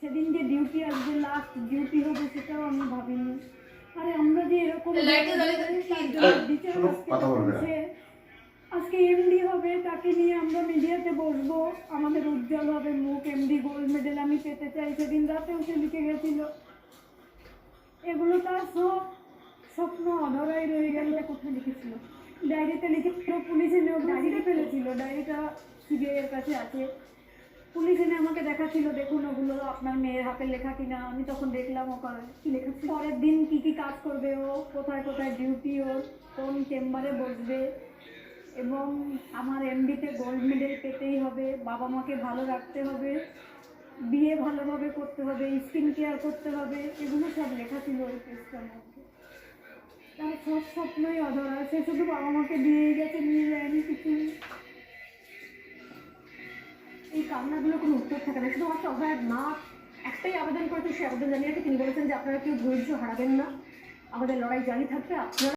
সেদিন যে ডিউটি আসবে, লাস্ট ডিউটি হবে, সেটাও আমি ভাবিনি। আরে আমরা যে এরকম আজকে এমডি হবে, তাকে নিয়ে আমরা মিডিয়াতে বসবো, আমাদের উজ্জ্বল হবে মুখ, এমডি গোল্ড মেডেল আমি পেতে চাই, সেদিন রাতেও সে লিখে গেছিল। এগুলো তার সব স্বপ্ন অধরাই রয়ে গেল। কোথায় লিখেছিল? ডায়েরিতে লিখেছিল, পুলিশ এনেও ডায়েরিতে ফেলেছিল, ডায়েরিটা সিবিআই এর কাছে আছে। পুলিশ এনে আমাকে দেখাচ্ছিল, দেখুন ওগুলো আপনার মেয়ের হাতের লেখা কিনা। আমি তখন দেখলাম ওখানে কি লেখা ছিল, পরের দিন কি কি কাজ করবে ও, কোথায় কোথায় ডিউটি, ওর কোন চেম্বারে বসবে, এবং আমার এমডিতে গোল্ড মেডেল পেতেই হবে, বাবা মাকে ভালো রাখতে হবে, বিয়ে ভালোভাবে করতে হবে, স্কিন কেয়ার করতে হবে, এগুলো সব লেখা ছিল ওই পেজটার মধ্যে। তার সব স্বপ্নই অধরা, সে শুধু বাবা মাকে দিয়েই গেছে, নিয়ে যায়নি কিছু। এই কান্নাগুলো কোনো উত্তর থাকে না, শুধুমাত্র অভয়ের মা একটাই আবেদন করেছে, সে আবেদন জানিয়েছে, তিনি বলেছেন যে আপনারা কেউ ধৈর্য হারাবেন না, আমাদের লড়াই জারি থাকবে, আপনারা